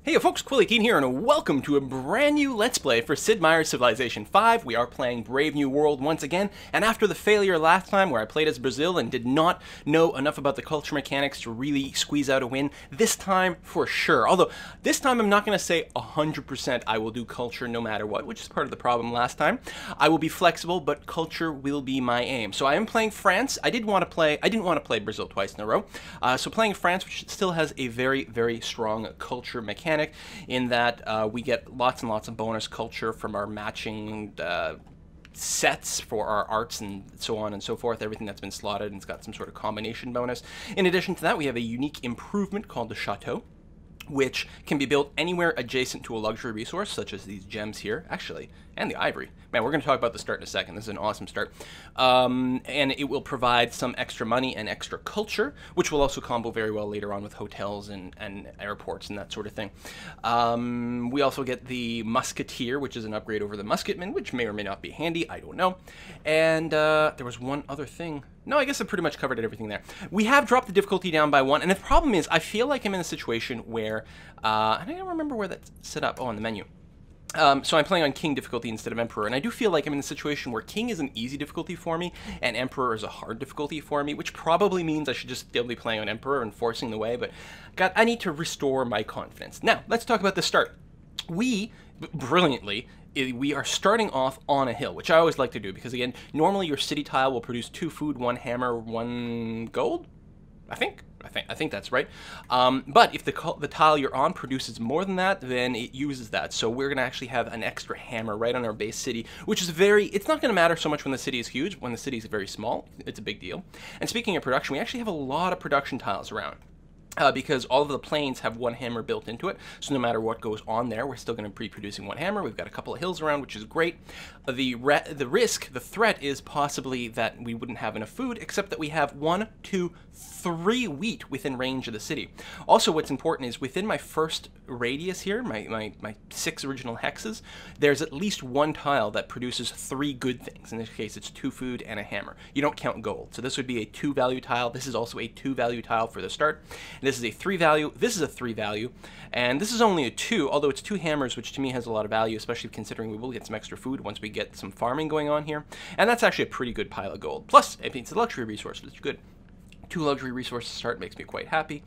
Hey folks, Quill18 here, and welcome to a brand new Let's Play for Sid Meier's Civilization 5. We are playing Brave New World once again, and after the failure last time where I played as Brazil and did not know enough about the culture mechanics to really squeeze out a win, this time for sure. Although, this time I'm not going to say 100% I will do culture no matter what, which is part of the problem last time. I will be flexible, but culture will be my aim. So I am playing France. I didn't want to play Brazil twice in a row. So playing France, which still has a very, very strong culture mechanic, in that we get lots and lots of bonus culture from our matching sets for our arts and so on and so forth, everything that's been slotted and it's got some sort of combination bonus. In addition to that, we have a unique improvement called the Chateau, which can be built anywhere adjacent to a luxury resource, such as these gems here, actually, and the ivory. Man, we're going to talk about the start in a second. This is an awesome start. And it will provide some extra money and extra culture, which will also combo very well later on with hotels and airports and that sort of thing. We also get the Musketeer, which is an upgrade over the Musketman, which may or may not be handy, I don't know. And there was one other thing. No, I guess I pretty much covered everything there. We have dropped the difficulty down by 1, and the problem is I feel like I'm in a situation where, I don't remember where that's set up. Oh, on the menu. So I'm playing on King difficulty instead of Emperor, and I do feel like I'm in a situation where King is an easy difficulty for me, and Emperor is a hard difficulty for me, which probably means I should just still be playing on Emperor and forcing the way, but I need to restore my confidence. Now, let's talk about the start. We, brilliantly, we are starting off on a hill, which I always like to do, because again, normally your city tile will produce 2 food, 1 hammer, 1 gold, I think that's right. But if the tile you're on produces more than that, then it uses that. So we're going to actually have an extra hammer right on our base city, which is it's not going to matter so much when the city is huge. When the city is very small, it's a big deal. And speaking of production, we actually have a lot of production tiles around. Because all of the planes have 1 hammer built into it, so no matter what goes on there, we're still going to be producing 1 hammer. We've got a couple of hills around, which is great. The threat is possibly that we wouldn't have enough food, except that we have 1, 2, 3 wheat within range of the city. Also, what's important is within my first radius here, my 6 original hexes, there's at least 1 tile that produces 3 good things. In this case, it's 2 food and a hammer. You don't count gold, so this would be a 2 value tile. This is also a 2 value tile for the start. This is a 3 value, this is a 3 value, and this is only a 2, although it's 2 hammers, which to me has a lot of value, especially considering we will get some extra food once we get some farming going on here. And that's actually a pretty good pile of gold. Plus, it's a luxury resource, which is good. 2 luxury resources to start makes me quite happy.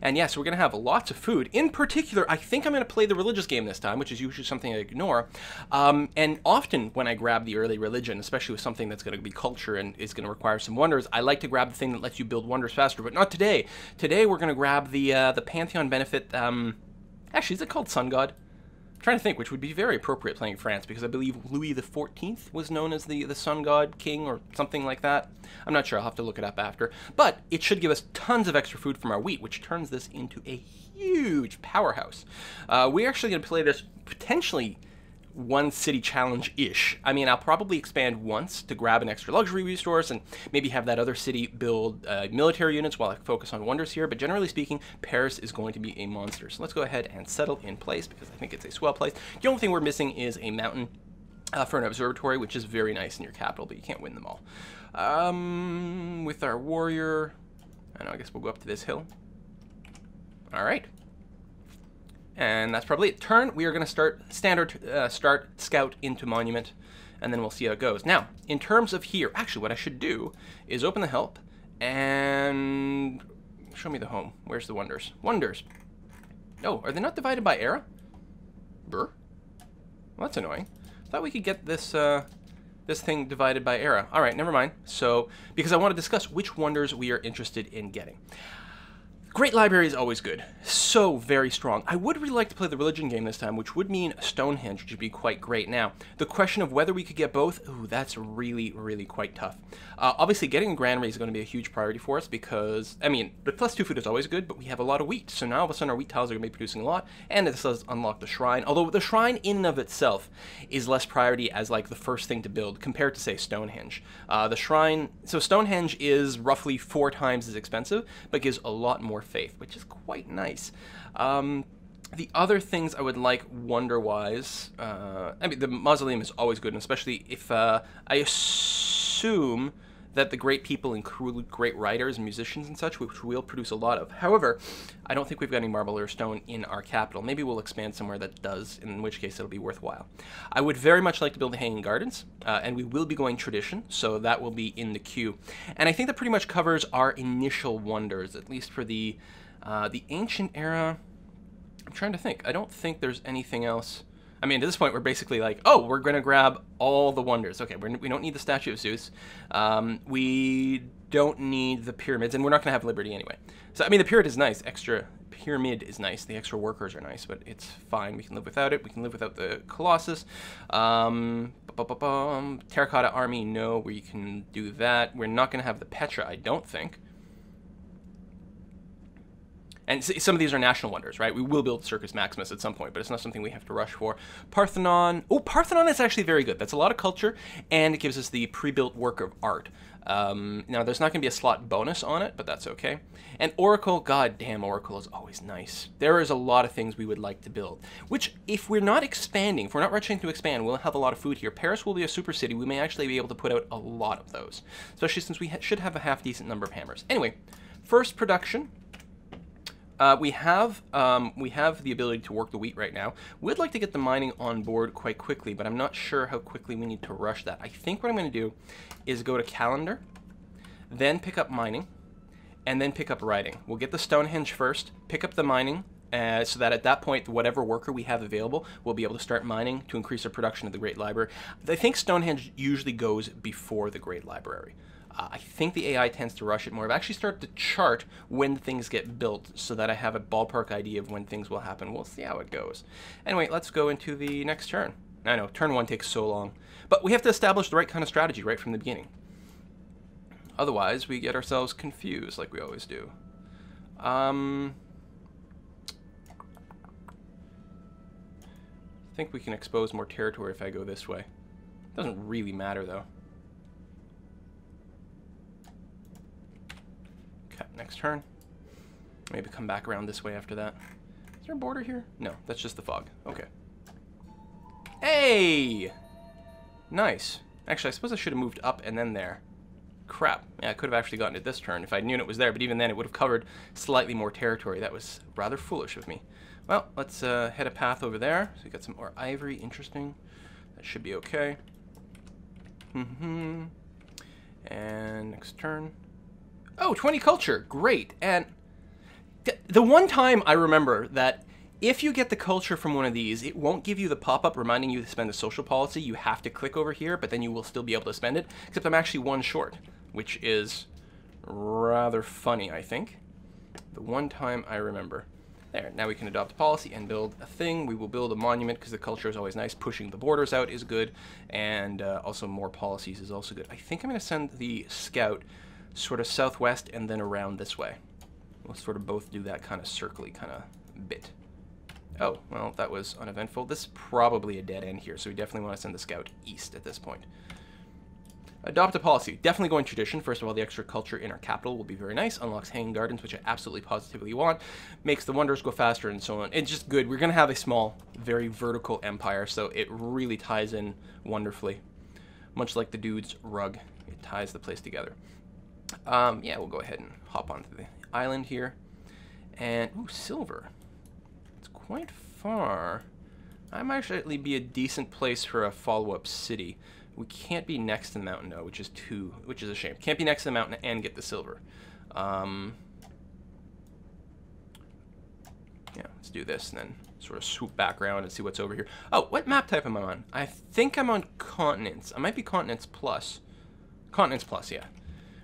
And yeah, so we're going to have lots of food. In particular, I think I'm going to play the religious game this time, which is usually something I ignore. And often when I grab the early religion, especially with something that's going to be culture and is going to require some wonders, I like to grab the thing that lets you build wonders faster, but not today. Today we're going to grab the Pantheon benefit. Actually, is it called Sun God? Trying to think, which would be very appropriate playing France, because I believe Louis XIV was known as the sun god king or something like that. I'm not sure, I'll have to look it up after. But it should give us tons of extra food from our wheat, which turns this into a huge powerhouse. We're actually going to play this potentially 1 city challenge-ish. I mean, I'll probably expand once to grab an extra luxury resource and maybe have that other city build military units while I focus on wonders here, but generally speaking, Paris is going to be a monster. So let's go ahead and settle in place, because I think it's a swell place. The only thing we're missing is a mountain for an observatory, which is very nice in your capital, but you can't win them all. With our warrior, I guess we'll go up to this hill. All right. And that's probably it. Turn, we are going to start standard start scout into monument, and then we'll see how it goes. Now, in terms of here, actually what I should do is open the help and show me the home. Where's the wonders? Wonders. Oh, are they not divided by era? Brr. Well, that's annoying. I thought we could get this this thing divided by era. All right, never mind. So, because I want to discuss which wonders we are interested in getting. Great library is always good. So very strong. I would really like to play the religion game this time, which would mean Stonehenge, which would be quite great. Now, the question of whether we could get both, ooh, that's really, really quite tough. Obviously, getting a granary is going to be a huge priority for us because, I mean, the +2 food is always good, but we have a lot of wheat. So now all of a sudden our wheat tiles are going to be producing a lot, and this does unlock the shrine. Although the shrine in and of itself is less priority as like the first thing to build compared to, say, Stonehenge. The shrine, so Stonehenge is roughly 4 times as expensive, but gives a lot more faith, which is quite nice. The other things I would like wonder-wise, I mean, the mausoleum is always good, and especially if I assume that the great people include great writers and musicians and such, which we'll produce a lot of. However, I don't think we've got any marble or stone in our capital. Maybe we'll expand somewhere that does, in which case it'll be worthwhile. I would very much like to build the Hanging Gardens, and we will be going tradition, so that will be in the queue. And I think that pretty much covers our initial wonders, at least for the ancient era. I'm trying to think. I don't think there's anything else. I mean, at this point, we're basically like, oh, we're going to grab all the wonders. Okay, we don't need the statue of Zeus. We don't need the pyramids, and we're not going to have liberty anyway. So, I mean, the pyramid is nice. Pyramid is nice. The extra workers are nice, but it's fine. We can live without it. We can live without the Colossus. Terracotta Army, no, we can do that. We're not going to have the Petra, I don't think. And some of these are national wonders, right? We will build Circus Maximus at some point, but it's not something we have to rush for. Parthenon. Oh, Parthenon is actually very good. That's a lot of culture, and it gives us the pre-built work of art. Now, there's not going to be a slot bonus on it, but that's okay. And Oracle, god damn, Oracle is always nice. There is a lot of things we would like to build, which, if we're not expanding, if we're not rushing to expand, we'll have a lot of food here. Paris will be a super city. We may actually be able to put out a lot of those, especially since we should have a half-decent number of hammers. Anyway, first production. We have the ability to work the wheat right now. We'd like to get the mining on board quite quickly, but I'm not sure how quickly we need to rush that. I think what I'm going to do is go to calendar, then pick up mining, and then pick up writing. We'll get the Stonehenge first, pick up the mining, so that at that point, whatever worker we have available, we'll be able to start mining to increase our production of the Great Library. I think Stonehenge usually goes before the Great Library. I think the AI tends to rush it more. I've actually started to chart when things get built so that I have a ballpark idea of when things will happen. We'll see how it goes. Anyway, let's go into the next turn. I know, turn 1 takes so long. But we have to establish the right kind of strategy right from the beginning. Otherwise, we get ourselves confused like we always do. I think we can expose more territory if I go this way. Doesn't really matter, though. Okay, next turn. Maybe come back around this way after that. Is there a border here? No, that's just the fog. Okay. Hey! Nice. Actually, I suppose I should have moved up and then there. Crap. Yeah, I could have actually gotten it this turn if I knew it was there, but even then it would have covered slightly more territory. That was rather foolish of me. Well, let's head a path over there. So we got some more ivory. Interesting. That should be okay. And next turn. Oh, 20 culture. Great. And the one time I remember that if you get the culture from one of these, it won't give you the pop-up reminding you to spend the social policy. You have to click over here, but then you will still be able to spend it. Except I'm actually 1 short, which is rather funny, I think. The one time I remember. There, now we can adopt a policy and build a thing. We will build a monument because the culture is always nice. Pushing the borders out is good, and also more policies is also good. I think I'm going to send the scout sort of southwest and then around this way. We'll sort of both do that kind of circly kind of bit. Oh, well, that was uneventful. This is probably a dead end here, so we definitely want to send the scout east at this point. Adopt a policy. Definitely going tradition. First of all, the extra culture in our capital will be very nice. Unlocks hanging gardens, which I absolutely positively want. Makes the wonders go faster and so on. It's just good. We're going to have a small, very vertical empire, so it really ties in wonderfully. Much like the dude's rug. It ties the place together. Yeah, we'll go ahead and hop onto the island here. And, ooh, silver. It's quite far. That might actually be a decent place for a follow-up city. We can't be next to the mountain, though, which is a shame. Can't be next to the mountain and get the silver. Yeah, let's do this and then sort of swoop back around and see what's over here. Oh, what map type am I on? I think I'm on continents. I might be continents plus. Continents plus, yeah.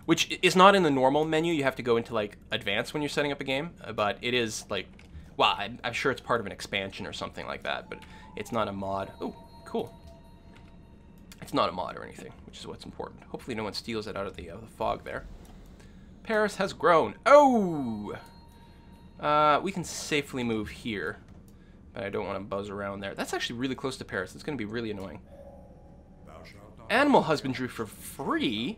Which is not in the normal menu. You have to go into, like, advanced when you're setting up a game. But it is, like, well, I'm sure it's part of an expansion or something like that. But it's not a mod. Oh, cool. It's not a mod or anything, which is what's important. Hopefully no one steals it out of the fog there. Paris has grown. Oh! We can safely move here. But I don't want to buzz around there. That's actually really close to Paris. It's going to be really annoying. Animal husbandry for free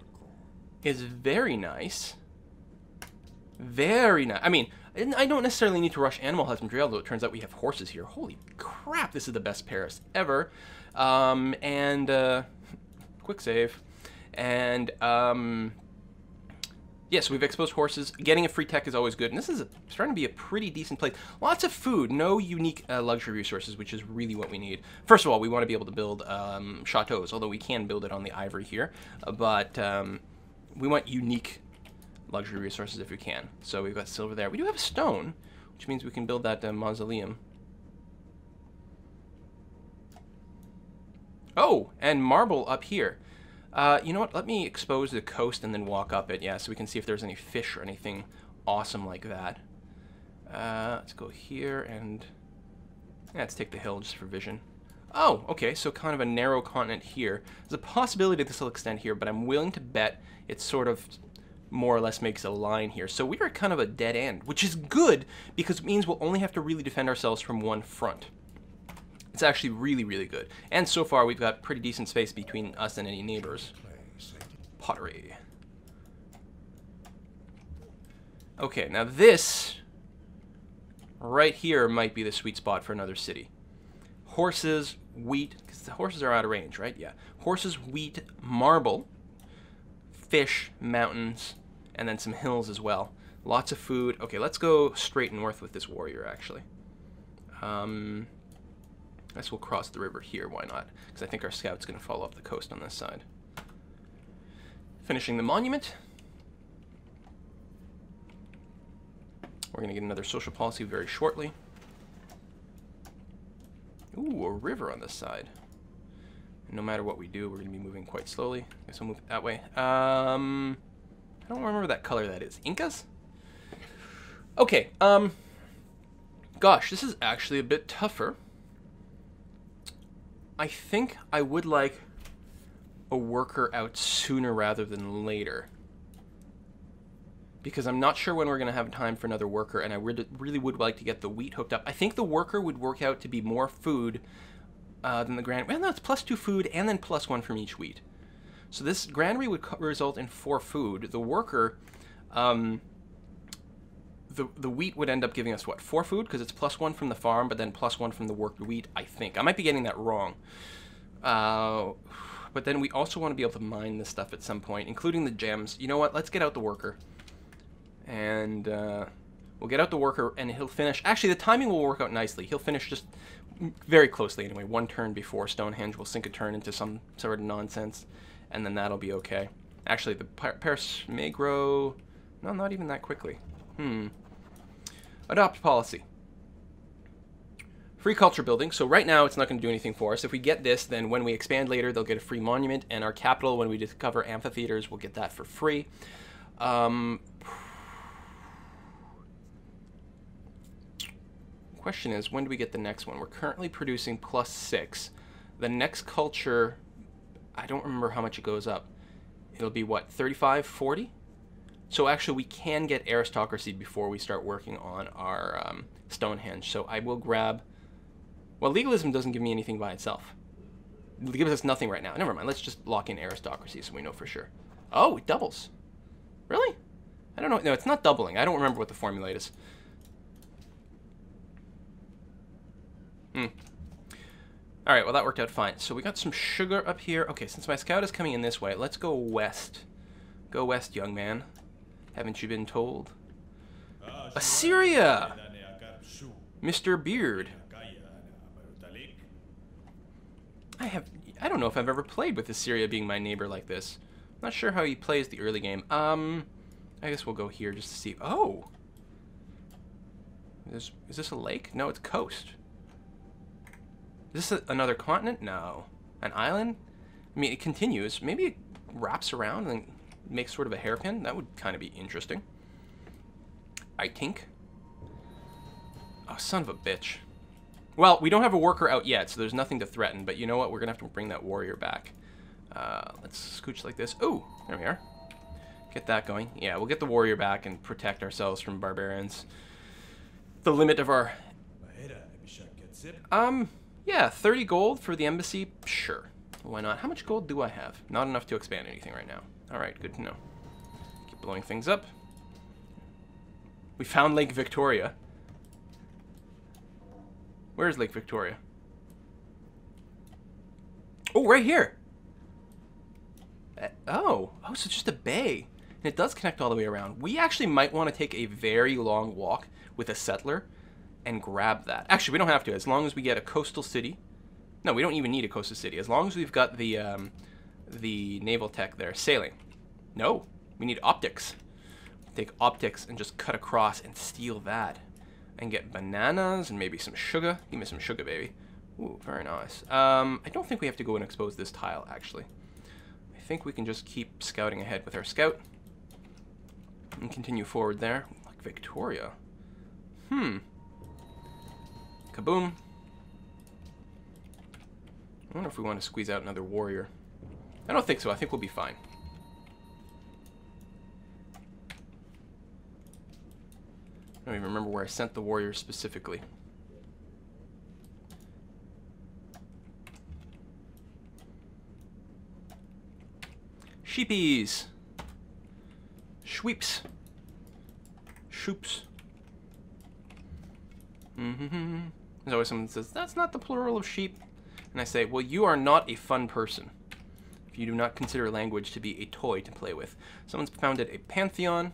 is very nice. Very nice. I mean, I don't necessarily need to rush animal husbandry, although it turns out we have horses here. Holy crap, this is the best Paris ever. Quick save. And Yes, we've exposed horses. Getting a free tech is always good, and this is starting to be a pretty decent place. Lots of food, no unique luxury resources, which is really what we need. First of all, we want to be able to build chateaus, although we can build it on the ivory here, but we want unique luxury resources if we can. So we've got silver there. We do have stone, which means we can build that mausoleum. Oh, and marble up here. You know what? Let me expose the coast and then walk up it, yeah, so we can see if there's any fish or anything awesome like that. Let's go here and... yeah, let's take the hill just for vision. Oh, okay, so kind of a narrow continent here. There's a possibility this will extend here, but I'm willing to bet it sort of more or less makes a line here. So we are kind of a dead end, which is good because it means we'll only have to really defend ourselves from one front. It's actually really, really good. And so far, we've got pretty decent space between us and any neighbors. Pottery. Okay, now this right here might be the sweet spot for another city. Horses, wheat, because the horses are out of range, right? Yeah. Horses, wheat, marble, fish, mountains, and then some hills as well. Lots of food. Okay, let's go straight north with this warrior, actually. I guess we'll cross the river here, why not? Because I think our scout's going to follow up the coast on this side. Finishing the monument. We're going to get another social policy very shortly. Ooh, a river on this side. And no matter what we do, we're going to be moving quite slowly. I guess we'll move it that way. I don't remember that color that is. Incas? Okay, gosh, this is actually a bit tougher. I think I would like a worker out sooner rather than later. Because I'm not sure when we're going to have time for another worker, and I really would like to get the wheat hooked up. I think the worker would work out to be more food than the granary. Well, no, it's +2 food and then +1 from each wheat. So this granary would result in 4 food. The worker, the wheat would end up giving us, what, 4 food? Because it's +1 from the farm, but then +1 from the worked wheat, I think. I might be getting that wrong. But then we also want to be able to mine this stuff at some point, including the gems. You know what? Let's get out the worker. And we'll get out the worker, and he'll finish. Actually, the timing will work out nicely. He'll finish just very closely anyway. 1 turn before Stonehenge. We'll sink a turn into some sort of nonsense, and then that'll be okay. Actually, the Paris may grow... no, not even that quickly. Adopt policy. Free culture building. So right now, it's not going to do anything for us. If we get this, then when we expand later, they'll get a free monument, and our capital, when we discover amphitheaters, we'll get that for free. Question is, when do we get the next one? We're currently producing +6. The next culture, I don't remember how much it goes up. It'll be what, 35, 40? So actually we can get aristocracy before we start working on our Stonehenge. So I will grab, well, legalism doesn't give me anything by itself. It gives us nothing right now. Never mind, let's just lock in aristocracy so we know for sure. Oh, it doubles. Really? I don't know. No, it's not doubling. I don't remember what the formula is. Alright, well that worked out fine. So we got some sugar up here. Okay, since my scout is coming in this way, let's go west. Go west, young man. Haven't you been told? Assyria! Mr. Beard. I don't know if I've ever played with Assyria being my neighbor like this. I'm not sure how he plays the early game. I guess we'll go here just to see. Oh! Is this a lake? No, it's coast. Is this another continent? No. An island? I mean, it continues. Maybe it wraps around and makes sort of a hairpin. That would kind of be interesting. I think. Oh, son of a bitch. Well, we don't have a worker out yet, so there's nothing to threaten. But you know what? We're going to have to bring that warrior back. Let's scooch like this. Oh, there we are. Get that going. Yeah, we'll get the warrior back and protect ourselves from barbarians. The limit of our... yeah, 30 gold for the embassy. Sure. Why not? How much gold do I have? Not enough to expand anything right now. Alright, good to know. Keep blowing things up. We found Lake Victoria. Where's Lake Victoria? Oh, right here! Oh, so it's just a bay. And it does connect all the way around. We actually might want to take a very long walk with a settler and grab that. Actually, we don't have to, as long as we get a coastal city. No, we don't even need a coastal city. As long as we've got the naval tech there. Sailing. No, we need optics. Take optics and just cut across and steal that. And get bananas and maybe some sugar. Give me some sugar, baby. Ooh, very nice. I don't think we have to go and expose this tile, actually. I think we can just keep scouting ahead with our scout. And continue forward there. Like Victoria. Kaboom. I wonder if we want to squeeze out another warrior. I don't think so. I think we'll be fine. I don't even remember where I sent the warrior specifically. Sheepies. Shweeps. Shoops. There's always someone that says, that's not the plural of sheep. And I say, well, you are not a fun person if you do not consider language to be a toy to play with. Someone's founded a pantheon.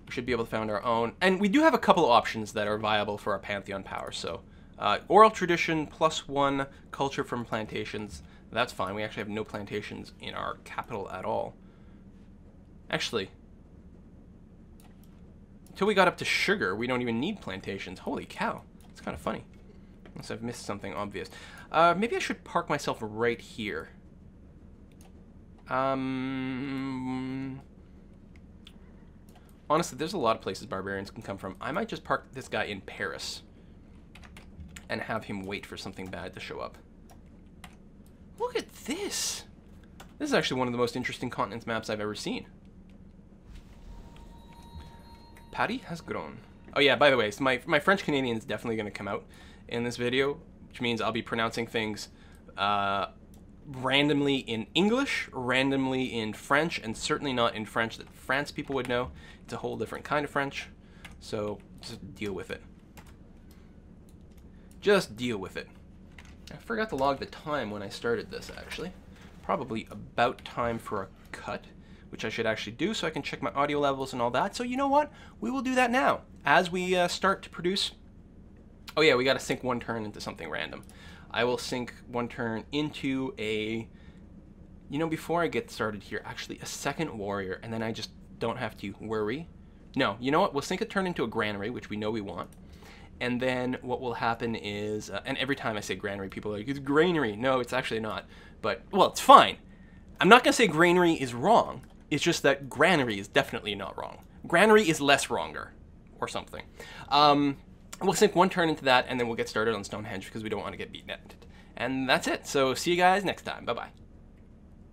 We should be able to found our own. And we do have a couple of options that are viable for our pantheon power. So, oral tradition, +1, culture from plantations. That's fine. We actually have no plantations in our capital at all. Actually, until we got up to sugar, we don't even need plantations. Holy cow. It's kind of funny. Unless I've missed something obvious. Maybe I should park myself right here. Honestly, there's a lot of places barbarians can come from. I might just park this guy in Paris and have him wait for something bad to show up. Look at this. This is actually one of the most interesting continents maps I've ever seen. Patty has grown. Oh yeah, by the way, so my French Canadian is definitely going to come out in this video, which means I'll be pronouncing things randomly in English, randomly in French, and certainly not in French that France people would know. It's a whole different kind of French, so just deal with it. Just deal with it. I forgot to log the time when I started this, actually. Probably about time for a cut, which I should actually do so I can check my audio levels and all that. So you know what? We will do that now. As we start to produce... Oh yeah, we got to sync one turn into something random. I will sync one turn into a... You know, before I get started here, actually a second warrior, and then I just don't have to worry. No, you know what? We'll sync a turn into a granary, which we know we want. And then what will happen is... and every time I say granary, people are like, it's granary. No, it's actually not. But, well, it's fine. I'm not going to say granary is wrong. It's just that granary is definitely not wrong. Granary is less wronger, or something. We'll sync one turn into that, and then we'll get started on Stonehenge because we don't want to get beaten at it. And that's it. So see you guys next time. Bye-bye.